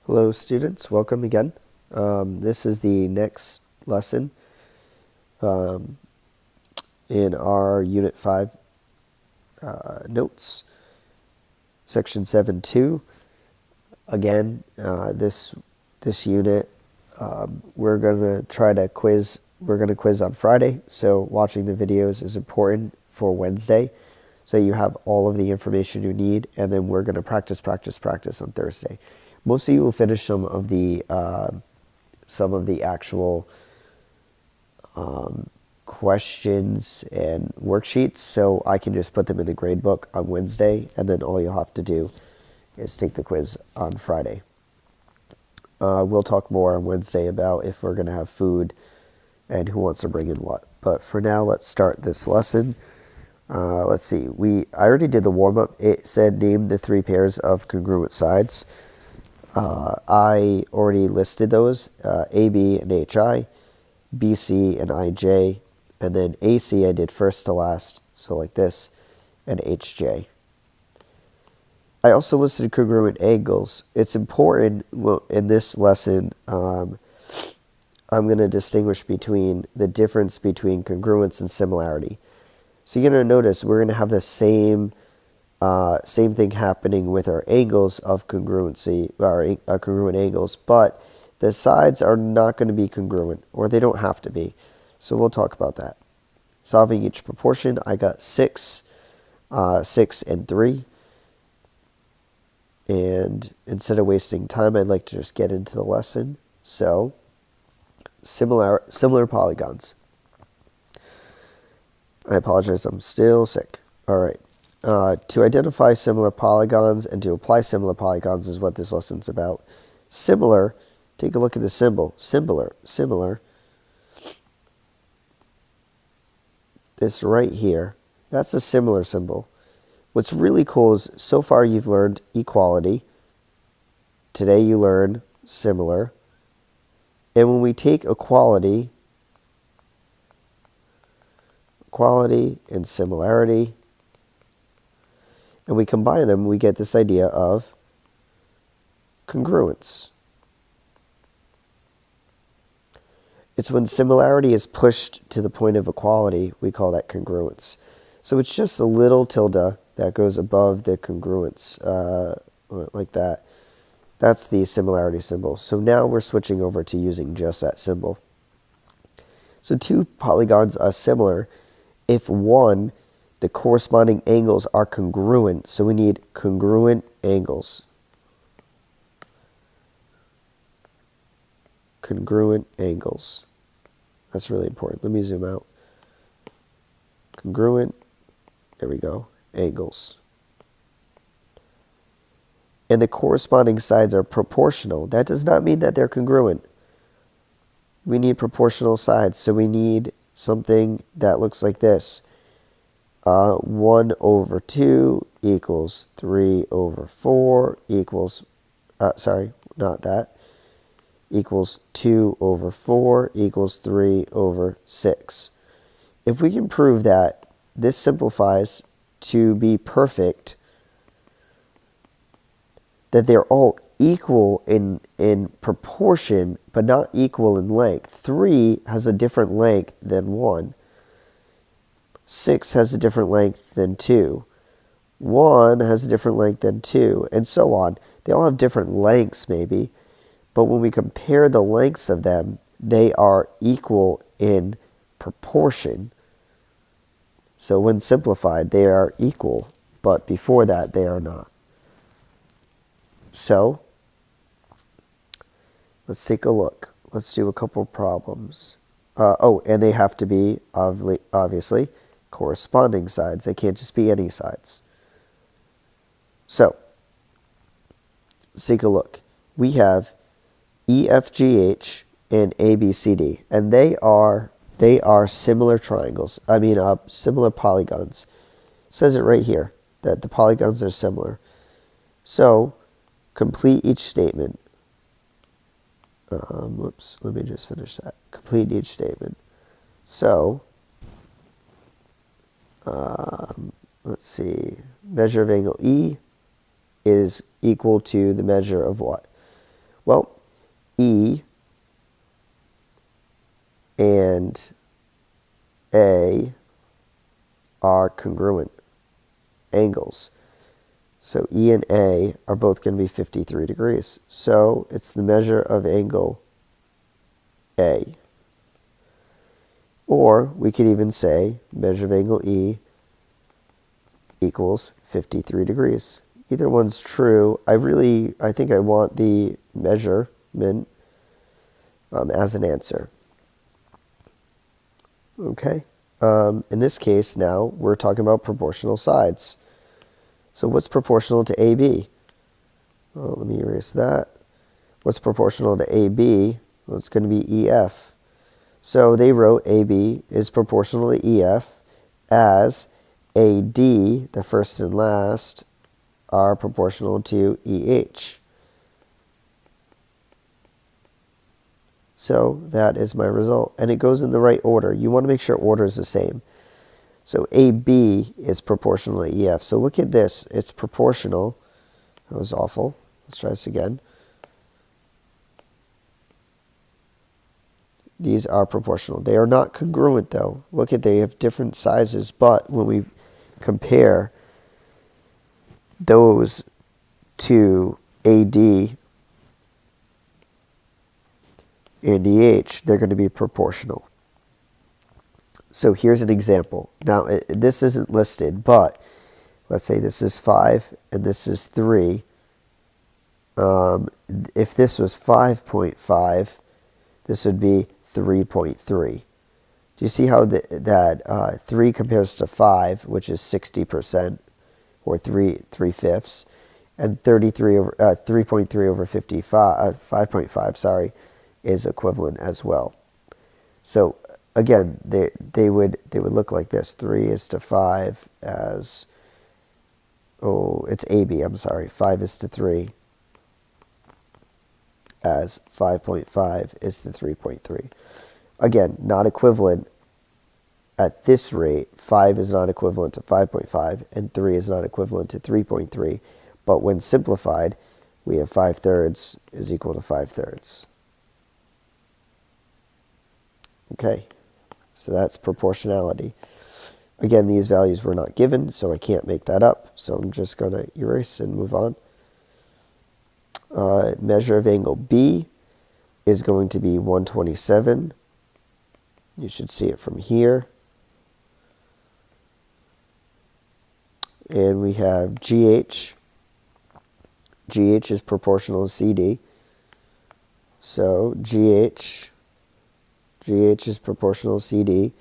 Hello students, welcome again. This is the next lesson um, in our Unit 5 notes, Section 7.2. Again, this unit, we're going to try to quiz. We're going to quiz on Friday, so watching the videos is important for Wednesday, so you have all of the information you need, and then we're going to practice on Thursday. Most of you will finish some of the actual questions and worksheets, so I can just put them in the grade book on Wednesday, and then all you'll have to do is take the quiz on Friday. We'll talk more on Wednesday about if we're going to have food and who wants to bring in what. But for now, let's start this lesson. Let's see. I already did the warm-up. It said name the 3 pairs of congruent sides. I already listed those, AB and HI, BC and IJ, and then AC I did first to last, so like this, and HJ. I also listed congruent angles. It's important in this lesson. I'm going to distinguish between the difference between congruence and similarity. So you're going to notice we're going to have the same thing happening with our angles of congruency, our congruent angles, but the sides are not going to be congruent, or they don't have to be. So we'll talk about that. Solving each proportion, I got 6, 6, and 3. And instead of wasting time, I'd like to just get into the lesson. So, similar polygons. I apologize, I'm still sick. All right. To identify similar polygons and to apply similar polygons is what this lesson's about. Similar, take a look at the symbol. Similar. This right here, that's a similar symbol. What's really cool is so far you've learned equality. Today you learn similar. And when we take equality and similarity, and we combine them, we get this idea of congruence. It's when similarity is pushed to the point of equality, we call that congruence. So it's just a little tilde that goes above the congruence, like that. That's the similarity symbol. So now we're switching over to using just that symbol. So 2 polygons are similar if one, the corresponding angles are congruent. So we need congruent angles. Congruent angles. That's really important. Let me zoom out. Congruent, there we go, angles. And the corresponding sides are proportional. That does not mean that they're congruent. We need proportional sides, so we need something that looks like this. 1 over 2 equals 3 over 4 equals, equals 2 over 4 equals 3 over 6. If we can prove that this simplifies to be perfect, that they're all equal in proportion, but not equal in length. 3 has a different length than 1. 6 has a different length than 2. 1 has a different length than 2, and so on. They all have different lengths maybe, but when we compare the lengths of them, they are equal in proportion. So when simplified, they are equal, but before that, they are not. So, let's take a look. Let's do a couple problems. And they have to be, obviously, corresponding sides. They can't just be any sides. So, let's take a look. We have EFGH and ABCD, and they are similar triangles. Similar polygons. It says it right here that the polygons are similar. So, complete each statement. Let me just finish that. Complete each statement. So, let's see. Measure of angle E is equal to the measure of what? Well, E and A are congruent angles. So E and A are both going to be 53 degrees. So it's the measure of angle A. Or we could even say measure of angle E equals 53 degrees. Either one's true. I think I want the measurement as an answer. Okay. In this case now, we're talking about proportional sides. So what's proportional to AB? Well, let me erase that. What's proportional to AB? Well, it's going to be EF. So they wrote AB is proportional to EF as AD, the first and last, are proportional to EH. So that is my result. And it goes in the right order. You want to make sure order is the same. So AB is proportional to EF. So look at this. It's proportional. That was awful. Let's try this again. These are proportional. They are not congruent though. Look at, they have different sizes, but when we compare those to AD and EH, they're going to be proportional. So here's an example. Now, this isn't listed, but let's say this is 5 and this is 3. If this was 5.5, this would be 3.3. Do you see how that 3 compares to 5, which is 60%, or 3/5, and 3.3 over 5.5, sorry, is equivalent as well. So again, they would look like this. 3 is to 5 as, it's AB, I'm sorry. 5 is to 3 as 5.5 is to 3.3. Again, not equivalent at this rate. 5 is not equivalent to 5.5 and 3 is not equivalent to 3.3. But when simplified, we have 5/3 is equal to 5/3. Okay, so that's proportionality. Again, these values were not given, so I can't make that up. So I'm just going to erase and move on. Measure of angle B is going to be 127. You should see it from here. And we have GH. GH is proportional to CD. So GH is proportional to CD,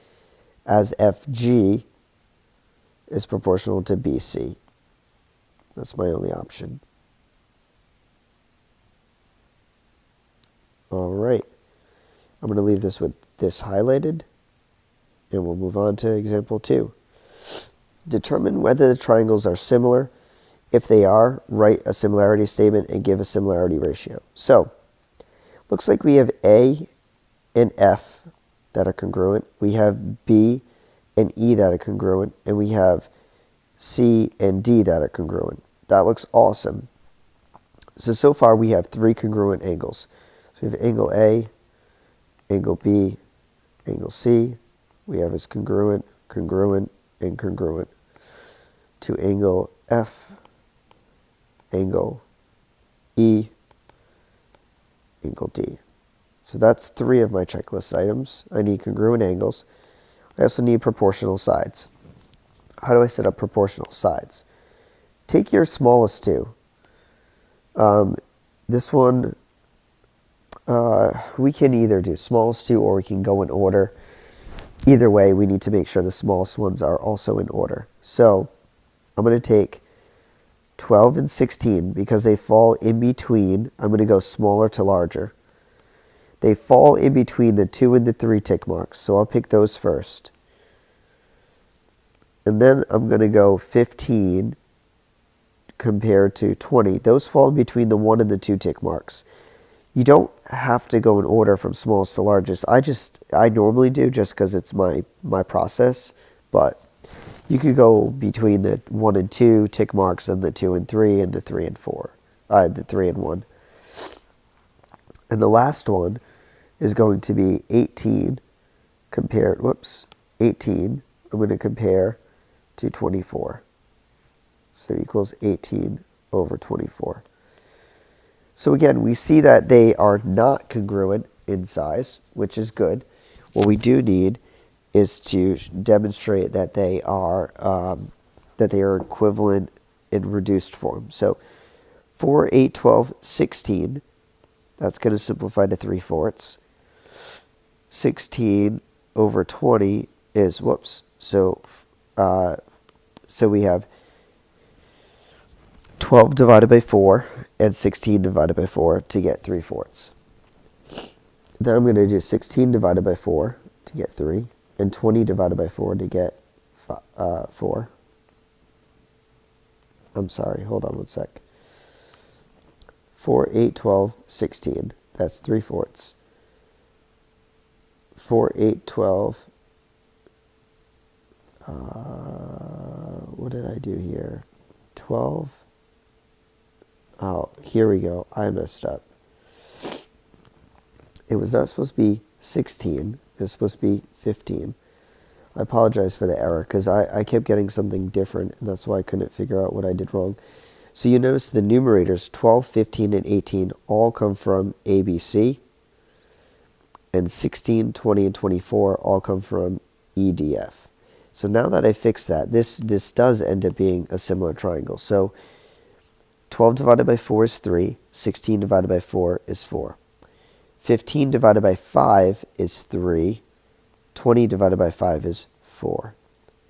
as FG is proportional to BC. That's my only option. All right. I'm going to leave this with this highlighted, and we'll move on to example 2. Determine whether the triangles are similar. If they are, write a similarity statement and give a similarity ratio. So, looks like we have A and F that are congruent. We have B and E that are congruent. And we have C and D that are congruent. That looks awesome. So far we have 3 congruent angles. So we have angle A, angle B, angle C. We have as congruent, congruent, and congruent to angle F, angle E, angle D. So that's 3 of my checklist items. I need congruent angles. I also need proportional sides. How do I set up proportional sides? Take your smallest 2. This one, we can either do smallest 2 or we can go in order. Either way, we need to make sure the smallest ones are also in order. So I'm going to take 12 and 16 because they fall in between. I'm going to go smaller to larger. They fall in between the 2 and the 3 tick marks, so I'll pick those first. And then I'm going to go 15 compared to 20. Those fall in between the 1 and the 2 tick marks. You don't have to go in order from smallest to largest. I normally do just because it's my process, but you could go between the 1 and 2 tick marks and the 2 and 3 and the 3 and 4, the 3 and 1. And the last one is going to be 18 18, I'm going to compare to 24. So equals 18 over 24. So again, we see that they are not congruent in size, which is good. What we do need is to demonstrate that they are equivalent in reduced form. So 4, 8, 12, 16, that's going to simplify to 3/4. 16 over 20 is, so we have 12 divided by 4 and 16 divided by 4 to get 3/4. Then I'm going to do 16 divided by 4 to get 3, and 20 divided by 4 to get 4. I'm sorry, hold on one sec. 4, 8, 12, 16. That's 3/4. 4, 8, 12. What did I do here? 12. Oh, here we go. I messed up. It was not supposed to be 16. It was supposed to be 15. I apologize for the error because I kept getting something different, and that's why I couldn't figure out what I did wrong. So you notice the numerators 12, 15, and 18 all come from ABC, and 16, 20, and 24 all come from EDF. So now that I fixed that, this does end up being a similar triangle. So 12 divided by 4 is 3, 16 divided by 4 is 4. 15 divided by 5 is 3, 20 divided by 5 is 4.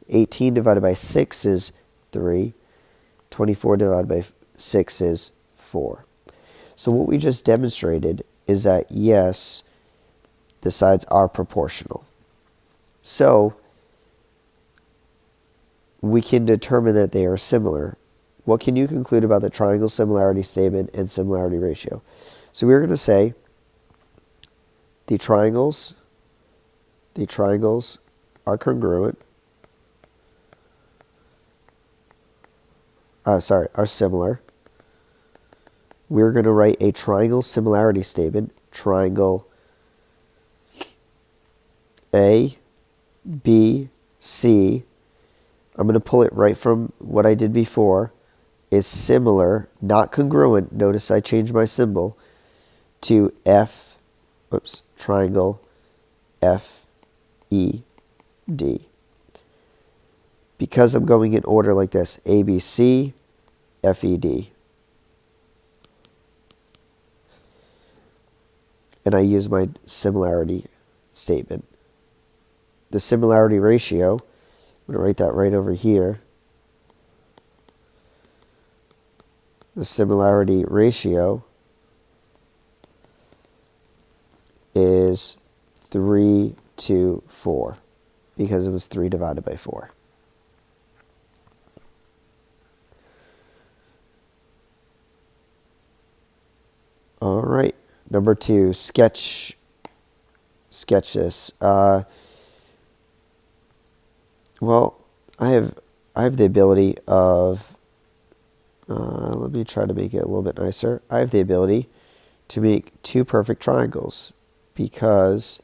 18 divided by 6 is 3, 24 divided by 6 is 4. So what we just demonstrated is that, yes, the sides are proportional. So we can determine that they are similar. What can you conclude about the triangle similarity statement and similarity ratio? So we're going to say the triangles are congruent. Are similar. We're going to write a triangle similarity statement. Triangle A, B, C. I'm going to pull it right from what I did before. Is similar, not congruent. Notice I changed my symbol to triangle FED. Because I'm going in order like this, ABC, FED. And I use my similarity statement. The similarity ratio, I'm going to write that right over here. The similarity ratio is 3 to 4 because it was 3 divided by 4. All right, number 2, sketch this. Well, I have the ability of let me try to make it a little bit nicer. I have the ability to make 2 perfect triangles because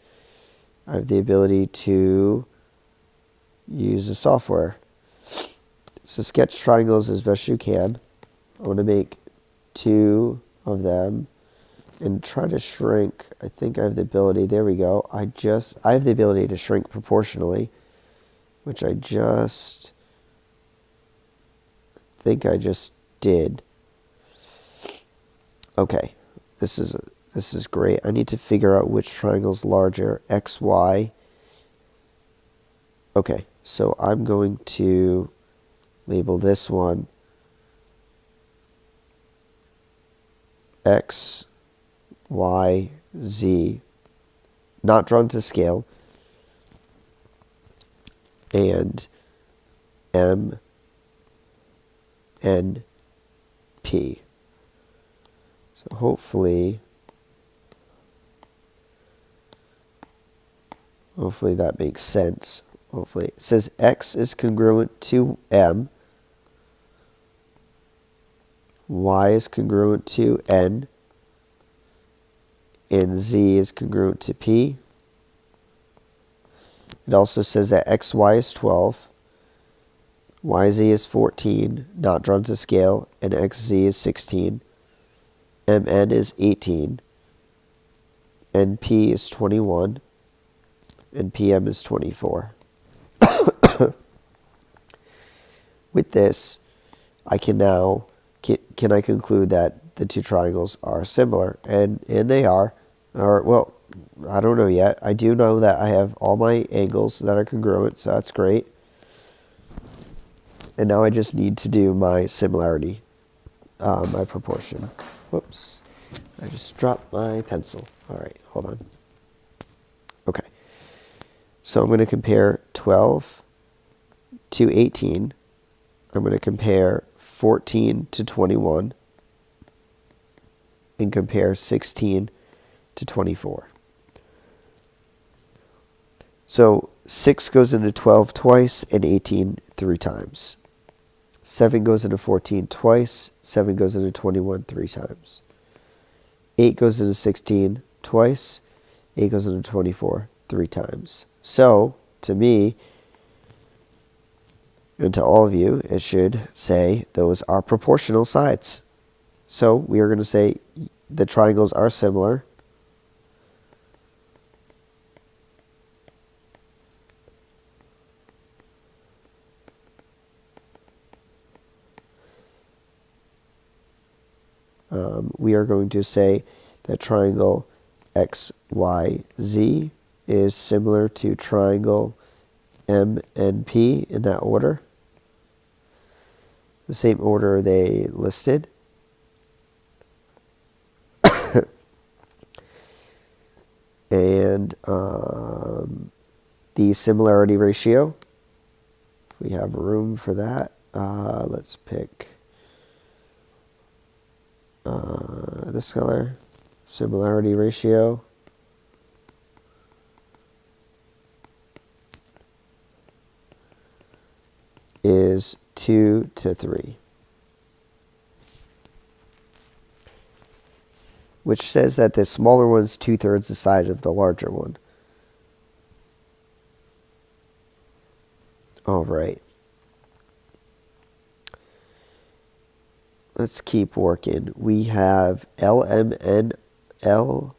I have the ability to use the software. So sketch triangles as best you can. I want to make 2 of them and try to shrink. I think I have the ability. There we go. I have the ability to shrink proportionally, which I think I just did. Okay, this is great. I need to figure out which triangle's larger, X, Y. Okay, so I'm going to label this one X, Y, Z, not drawn to scale, and M, N, P. So hopefully that makes sense. Hopefully it says X is congruent to M, Y is congruent to N, and z is congruent to p. It also says that xy is 12, yz is 14, not drawn to scale, and xz is 16, mn is 18, np is 21, and pm is 24. With this, I can now, can I conclude that the two triangles are similar? And they are. Or, well, I don't know yet. I do know that I have all my angles that are congruent, so that's great. And now I just need to do my similarity, my proportion. Whoops. I just dropped my pencil. All right, hold on. Okay. So I'm going to compare 12 to 18. I'm going to compare 14 to 21 and compare 16 to 24. So 6 goes into 12 twice and 18 3 times. 7 goes into 14 twice, 7 goes into 21 3 times. 8 goes into 16 twice, 8 goes into 24 3 times. So, to me, and to all of you, it should say those are proportional sides. So we are going to say the triangles are similar. We are going to say that triangle XYZ is similar to triangle MNP in that order. The same order they listed. And the similarity ratio, if we have room for that, let's pick this color. Similarity ratio is 2 to 3, which says that the smaller one is 2/3 the size of the larger one. All right. Let's keep working. We have LMNO. So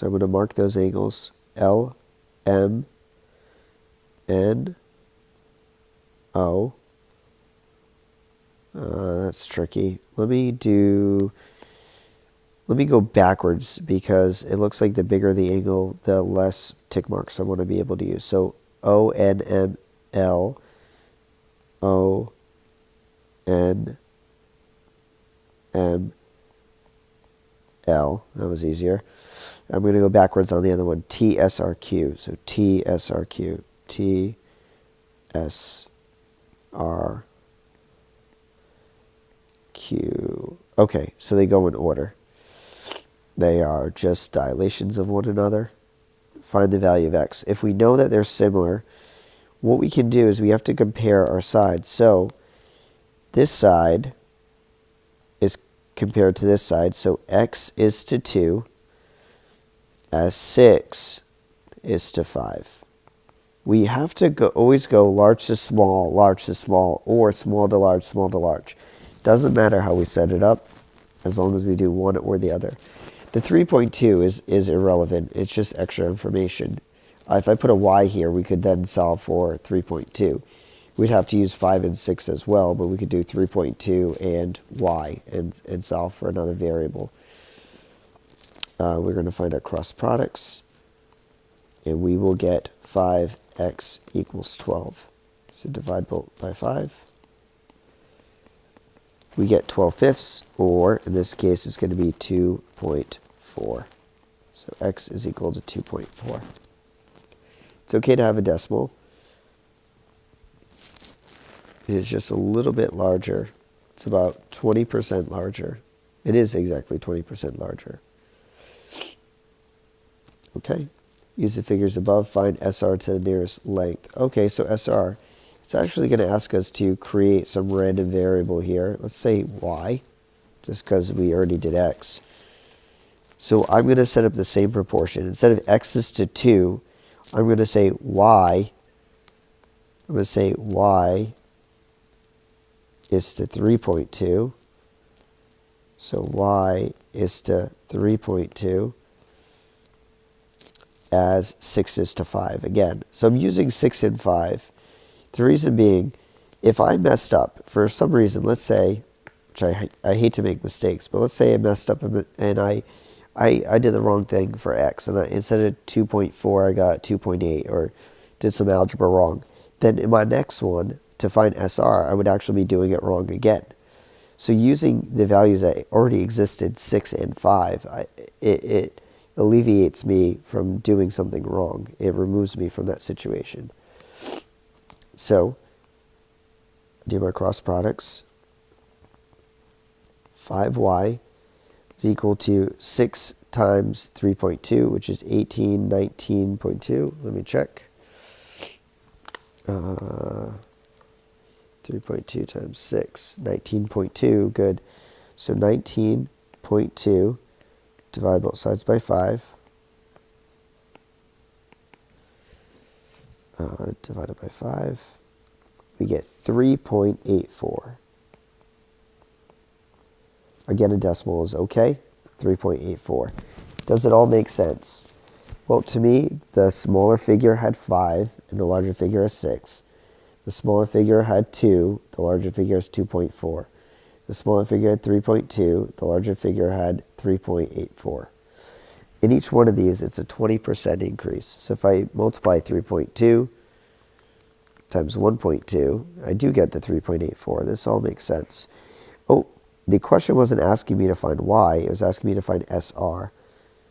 I'm going to mark those angles. LMNO. That's tricky. Let me go backwards because it looks like the bigger the angle, the less tick marks I want to be able to use. So ONML, ONML. That was easier. I'm going to go backwards on the other one. TSRQ. So TSRQ. TSRQ. Okay, so they go in order. They are just dilations of one another. Find the value of x. If we know that they're similar, what we can do is we have to compare our sides. So this side is compared to this side. So x is to 2 as 6 is to 5. We have to always go large to small, or small to large, small to large. Doesn't matter how we set it up, as long as we do one or the other. The 3.2 is irrelevant. It's just extra information. If I put a y here, we could then solve for 3.2. We'd have to use 5 and 6 as well, but we could do 3.2 and y and solve for another variable. We're going to find our cross products, and we will get 5x equals 12. So divide both by 5. We get 12/5, or in this case, it's going to be 2.4. So x is equal to 2.4. It's okay to have a decimal. It is just a little bit larger. It's about 20% larger. It is exactly 20% larger. Okay. Use the figures above. Find SR to the nearest length. Okay, so SR. It's actually going to ask us to create some random variable here. Let's say y, just because we already did x. So I'm going to set up the same proportion. Instead of x is to 2, I'm going to say y. I'm going to say y is to 3.2. So y is to 3.2 as 6 is to 5 again. So I'm using 6 and 5. The reason being, if I messed up for some reason, let's say, which I hate to make mistakes, but let's say I messed up and I did the wrong thing for x, and instead of 2.4, I got 2.8, or did some algebra wrong. Then in my next one, to find SR, I would actually be doing it wrong again. So using the values that already existed, 6 and 5, it alleviates me from doing something wrong. It removes me from that situation. So, do my cross products. 5y is equal to 6 times 3.2, which is 18, 19.2. Let me check. 3.2 times 6, 19.2, good. So 19.2, divide both sides by 5. Divided by 5, we get 3.84. Again, a decimal is okay, 3.84. Does it all make sense? Well, to me, the smaller figure had 5, and the larger figure has 6. The smaller figure had 2, the larger figure has 2.4. The smaller figure had 3.2, the larger figure had 3.84. In each one of these, it's a 20% increase. So if I multiply 3.2 times 1.2, I do get the 3.84. This all makes sense. Oh, the question wasn't asking me to find y, it was asking me to find SR.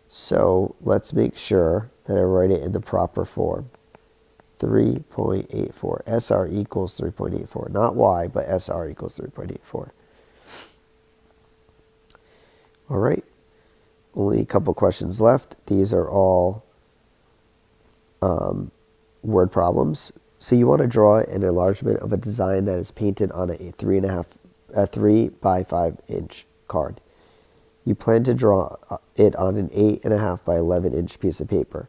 So let's make sure that I write it in the proper form. 3.84. SR equals 3.84. Not y, but SR equals 3.84. All right. Only a couple questions left. These are all word problems. So you want to draw an enlargement of a design that is painted on a 3 by 5 inch card. You plan to draw it on an 8.5 by 11 inch piece of paper.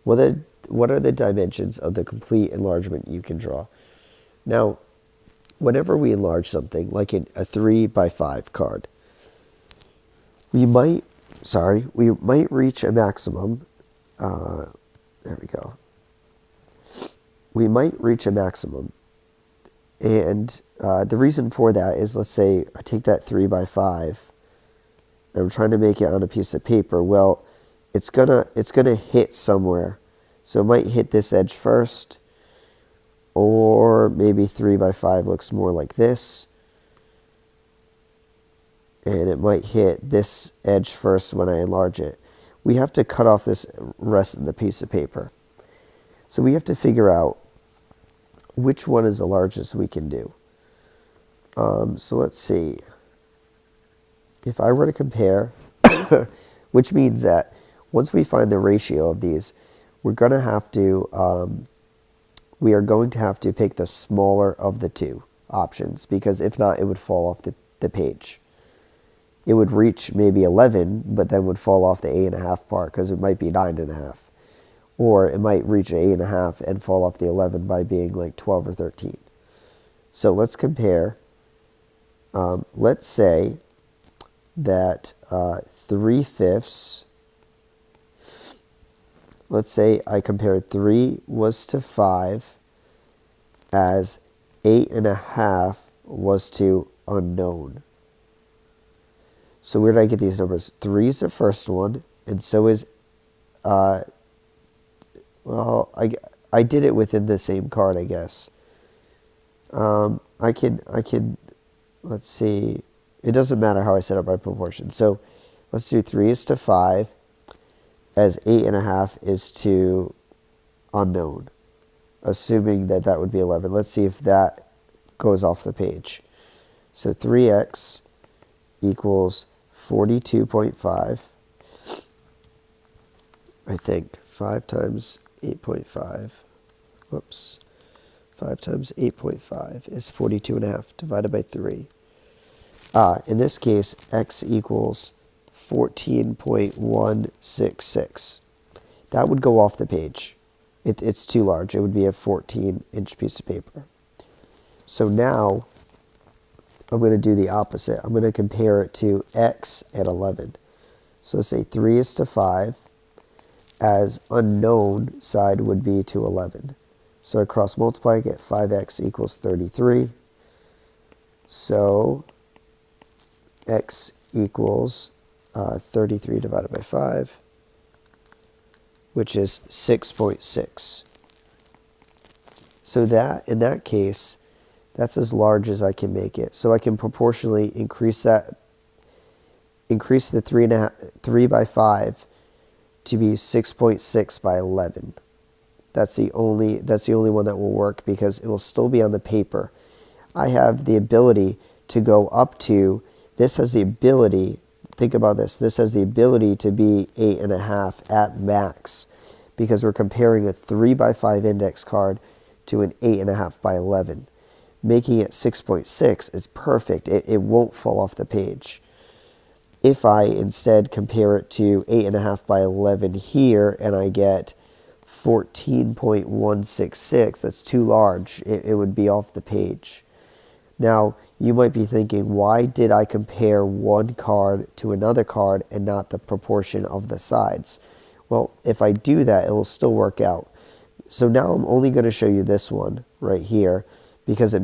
What are the dimensions of the complete enlargement you can draw? Now, whenever we enlarge something, like in a 3 by 5 card, we might reach a maximum. There we go. We might reach a maximum. And the reason for that is, let's say I take that 3 by 5, and I'm trying to make it on a piece of paper. Well, it's gonna hit somewhere. So it might hit this edge first, or maybe 3 by 5 looks more like this. And it might hit this edge first when I enlarge it. We have to cut off this rest of the piece of paper. So we have to figure out which one is the largest we can do. So let's see. If I were to compare, which means that once we find the ratio of these, we are going to have to pick the smaller of the two options, because if not, it would fall off the page. It would reach maybe 11, but then would fall off the 8.5 part because it might be 9.5. Or it might reach 8.5 and fall off the 11 by being like 12 or 13. So let's compare. Let's say that 3/5. Let's say I compared 3 was to 5 as 8.5 was to unknown. So where did I get these numbers? 3 is the first one, and so is, well, I did it within the same card, I guess. I can, let's see. It doesn't matter how I set up my proportion. So let's do 3 is to 5 as 8.5 is to unknown, assuming that that would be 11. Let's see if that goes off the page. So 3x equals 42.5, I think. 5 times 8.5, whoops, 5 times 8.5 is 42.5 divided by 3. In this case, x equals 14.166. That would go off the page. It's too large. It would be a 14-inch piece of paper. So now I'm going to do the opposite. I'm going to compare it to x at 11. So let's say 3:5 as unknown side would be to 11. So I cross multiply, I get 5x equals 33. So x equals 33 divided by 5, which is 6.6. So that, in that case, that's as large as I can make it. So I can proportionally increase the 3 by 5 to be 6.6 by 11. That's the only one that will work because it will still be on the paper. I have the ability to go up to, this has the ability, think about this, this has the ability to be 8.5 at max because we're comparing a 3 by 5 index card to an 8.5 by 11. Making it 6.6 is perfect. It won't fall off the page. If I instead compare it to 8.5 by 11 here and I get 14.166, that's too large. It would be off the page. Now, you might be thinking, why did I compare one card to another card and not the proportion of the sides? Well, if I do that, it will still work out. So now I'm only going to show you this one right here because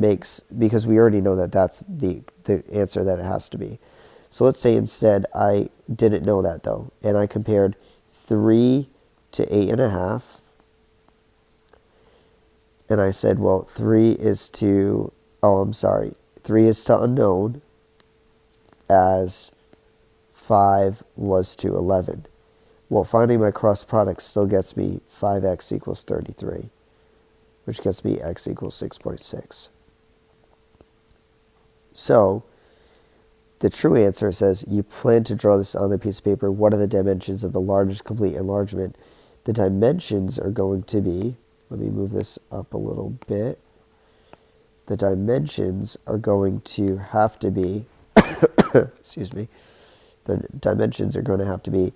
we already know that that's the answer that it has to be. So let's say instead I didn't know that though, and I compared 3 to 8.5, and I said, well, 3 is to unknown as 5 was to 11. Well, finding my cross product still gets me 5x equals 33, which gets me x equals 6.6. So the true answer says you plan to draw this on the piece of paper. What are the dimensions of the largest complete enlargement? The dimensions are going to be, let me move this up a little bit. The dimensions are going to have to be, excuse me, the dimensions are going to have to be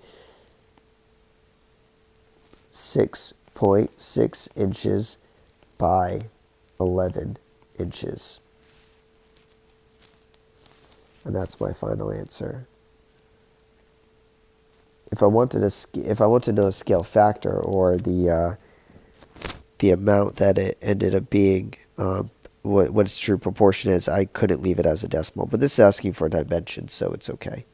6.6 inches by 11 inches. And that's my final answer. If I wanted to know a scale factor or the amount that it ended up being, what its true proportion is, I couldn't leave it as a decimal. But this is asking for dimensions, so it's okay.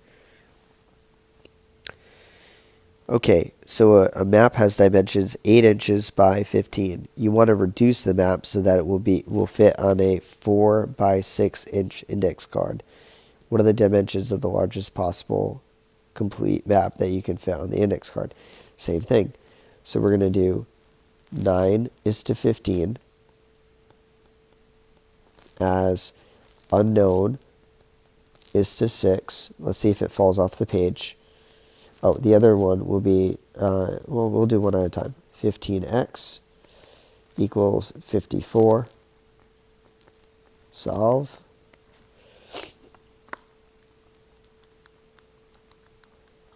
Okay, so a map has dimensions 8 inches by 15. You want to reduce the map so that it will fit on a 4 by 6 inch index card. What are the dimensions of the largest possible complete map that you can fit on the index card? Same thing. So we're going to do 9:15 as unknown is to 6. Let's see if it falls off the page. Oh, the other one will be, we'll do one at a time. 15x equals 54. Solve.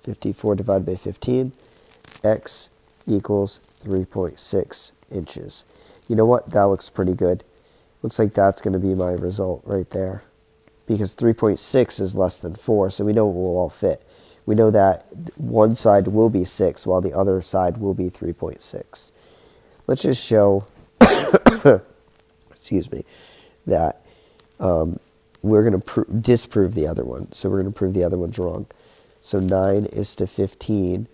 54 divided by 15. X equals 3.6 inches. You know what? That looks pretty good. Looks like that's going to be my result right there. Because 3.6 is less than 4, so we know it will all fit. We know that one side will be 6, while the other side will be 3.6. Let's just show, excuse me, that we're going to disprove the other one. So we're going to prove the other one's wrong. So 9:15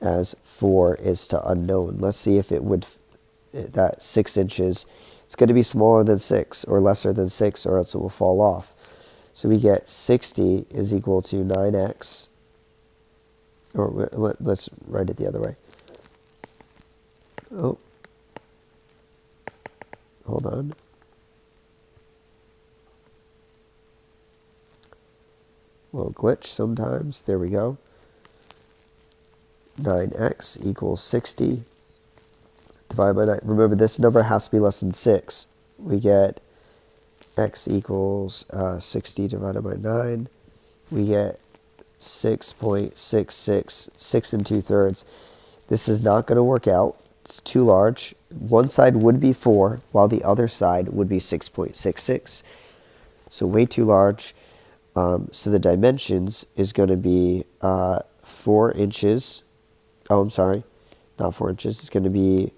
as 4 is to unknown. Let's see if it would, that 6 inches, it's going to be smaller than 6 or lesser than 6 or else it will fall off. So we get 60 is equal to 9x, or let's write it the other way. Oh, hold on. A little glitch sometimes. There we go. 9x equals 60 divided by 9. Remember, this number has to be less than 6. We get x equals 60 divided by 9. We get 6.66, 6 and 2/3. This is not going to work out. It's too large. One side would be 4, while the other side would be 6.66. So way too large. So the dimensions is going to be 4 inches. Oh, I'm sorry, not 4 inches. It's going to be,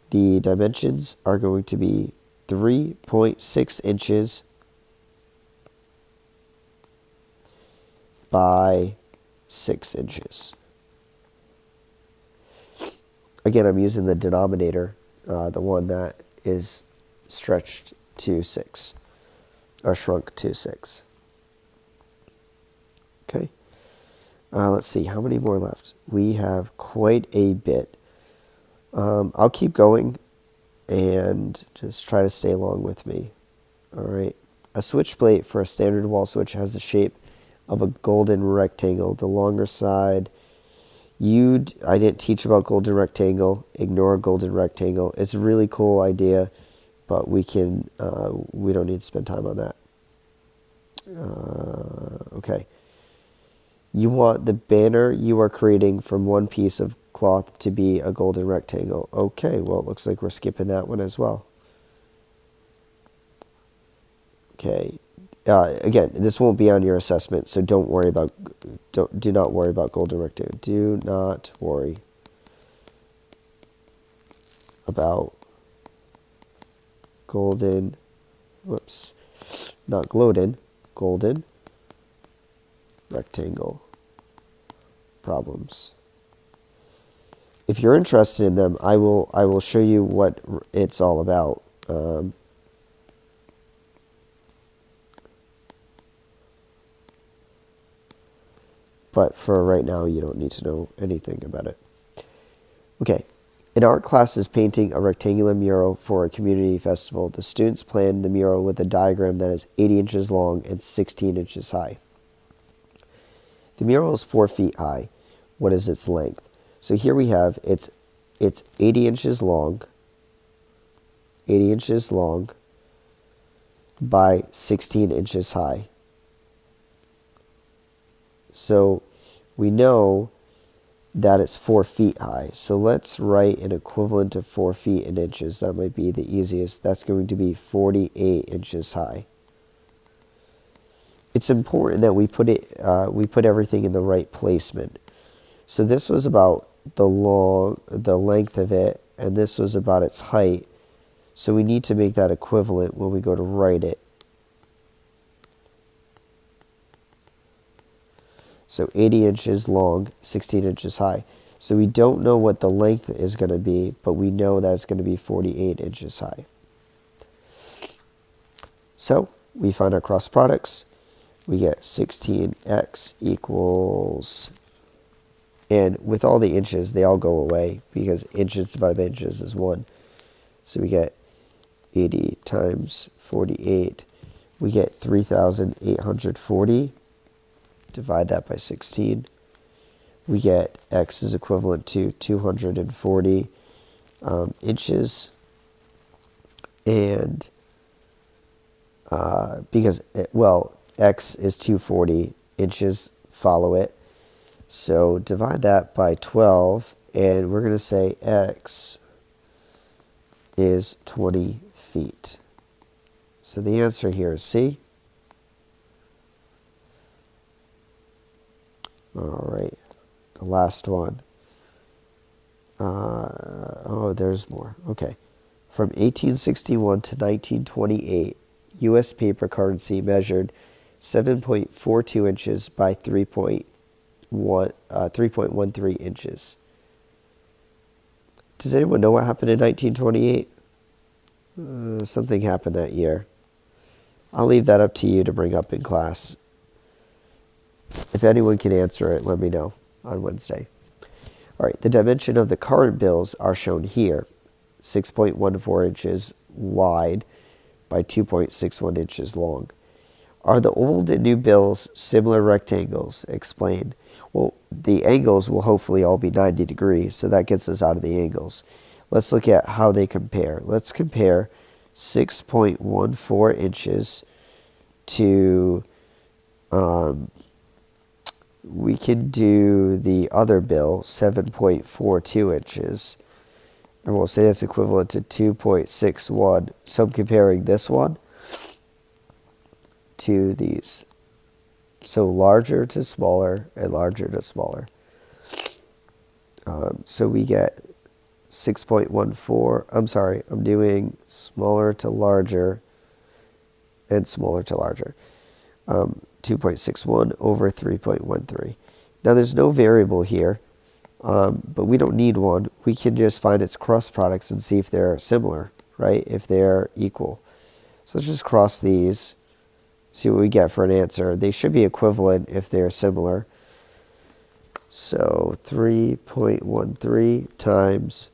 the dimensions are going to be 3.6 inches by 6 inches. Again, I'm using the denominator, the one that is stretched to 6, or shrunk to 6. Okay. Let's see, how many more left? We have quite a bit. I'll keep going and just try to stay along with me. All right. A switch plate for a standard wall switch has the shape of a golden rectangle. The longer side, I didn't teach about golden rectangle. Ignore golden rectangle. It's a really cool idea, but we don't need to spend time on that. Okay. You want the banner you are creating from one piece of cloth to be a golden rectangle. Okay, well, it looks like we're skipping that one as well. Okay. Again, this won't be on your assessment, so do not worry about golden rectangle. Do not worry about golden, not golden rectangle problems. If you're interested in them, I will show you what it's all about. But for right now, you don't need to know anything about it. Okay. An art class is painting a rectangular mural for a community festival. The students planned the mural with a diagram that is 80 inches long and 16 inches high. The mural is 4 feet high. What is its length? So here we have it's 80 inches long, 80 inches long by 16 inches high. So we know that it's 4 feet high. So let's write an equivalent of 4 feet in inches. That might be the easiest. That's going to be 48 inches high. It's important that we put everything in the right placement. So this was about the length of it, and this was about its height. So we need to make that equivalent when we go to write it. So 80 inches long, 16 inches high. So we don't know what the length is going to be, but we know that it's going to be 48 inches high. So we find our cross products. We get 16x equals, and with all the inches, they all go away because inches divided by inches is 1. So we get 80 times 48. We get 3,840. Divide that by 16. We get x is equivalent to 240 inches. And because, x is 240, inches follow it. So divide that by 12, and we're going to say x is 20 feet. So the answer here is C. All right, the last one. There's more. Okay. From 1861 to 1928, U.S. paper currency measured 7.42 inches by 3.13 inches. Does anyone know what happened in 1928? Something happened that year. I'll leave that up to you to bring up in class. If anyone can answer it, let me know on Wednesday. All right, the dimension of the current bills are shown here. 6.14 inches wide by 2.61 inches long. Are the old and new bills similar rectangles? Explain. Well, the angles will hopefully all be 90 degrees, so that gets us out of the angles. Let's look at how they compare. Let's compare 6.14 inches to we can do the other bill, 7.42 inches, and we'll say that's equivalent to 2.61. So I'm comparing this one to these. So larger to smaller and larger to smaller. So we get 6.14. I'm sorry, I'm doing smaller to larger and smaller to larger. 2.61 over 3.13. Now there's no variable here, but we don't need one. We can just find its cross products and see if they're similar, right? If they're equal. So let's just cross these, see what we get for an answer. They should be equivalent if they're similar. So 3.13 times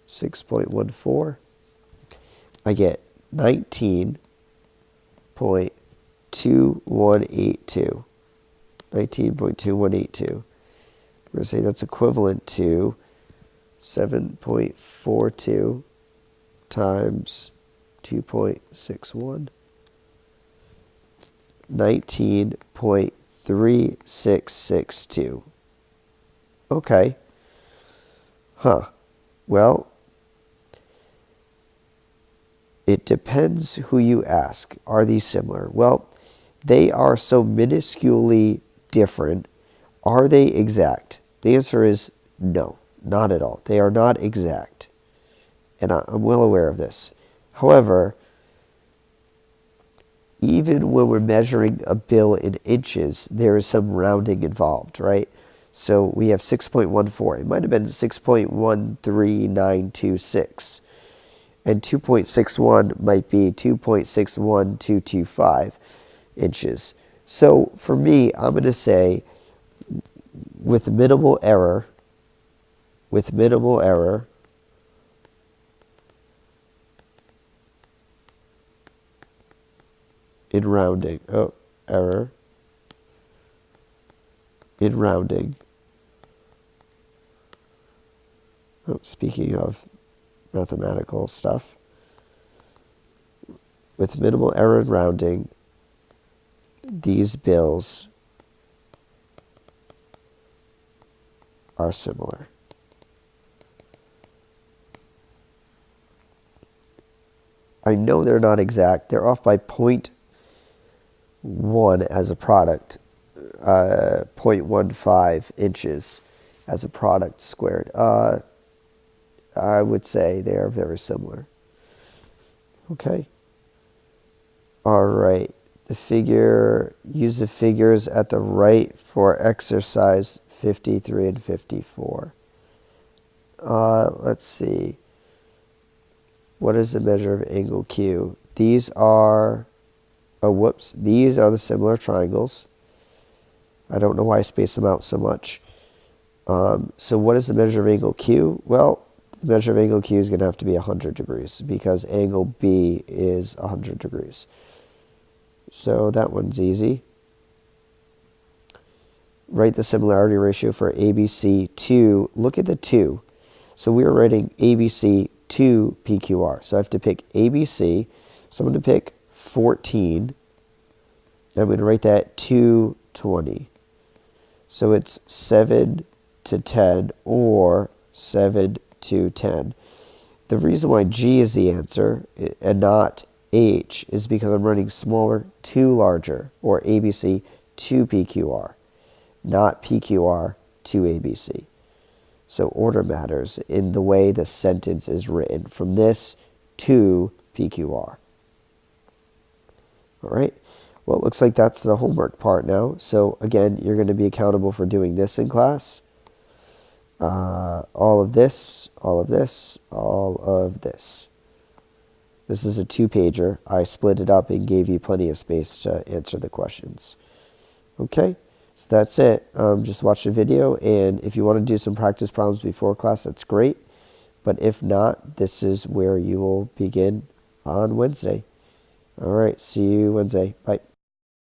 6.14, I get 19.2182. 19.2182. We're going to say that's equivalent to 7.42 times 2.61. 19.3662. Okay. Well, it depends who you ask. Are these similar? Well, they are so minusculely different. Are they exact? The answer is no, not at all. They are not exact. And I'm well aware of this. However, even when we're measuring a bill in inches, there is some rounding involved, right? So we have 6.14. It might have been 6.13926. And 2.61 might be 2.61225 inches. So for me, I'm going to say with minimal error, in rounding. Error in rounding. Speaking of mathematical stuff, with minimal error in rounding, these bills are similar. I know they're not exact. They're off by 0.1 as a product, 0.15 inches as a product squared. I would say they are very similar. Okay. All right. Use the figures at the right for exercise 53 and 54. Let's see. What is the measure of angle Q? These are, these are the similar triangles. I don't know why I spaced them out so much. So what is the measure of angle Q? Well, the measure of angle Q is going to have to be 100 degrees because angle B is 100 degrees. So that one's easy. Write the similarity ratio for ABC to, look at the 2. So we were writing ABC to PQR. So I have to pick ABC. So I'm going to pick 14. And I'm going to write that to 20. So it's 7 to 10 or 7 to 10. The reason why G is the answer and not H is because I'm running smaller to larger, or ABC to PQR, not PQR to ABC. So order matters in the way the sentence is written, from this to PQR. All right. Well, it looks like that's the homework part now. So again, you're going to be accountable for doing this in class. All of this, all of this, all of this. This is a 2-pager. I split it up and gave you plenty of space to answer the questions. Okay, so that's it. Just watch the video, and if you want to do some practice problems before class, that's great. But if not, this is where you will begin on Wednesday. All right, see you Wednesday. Bye.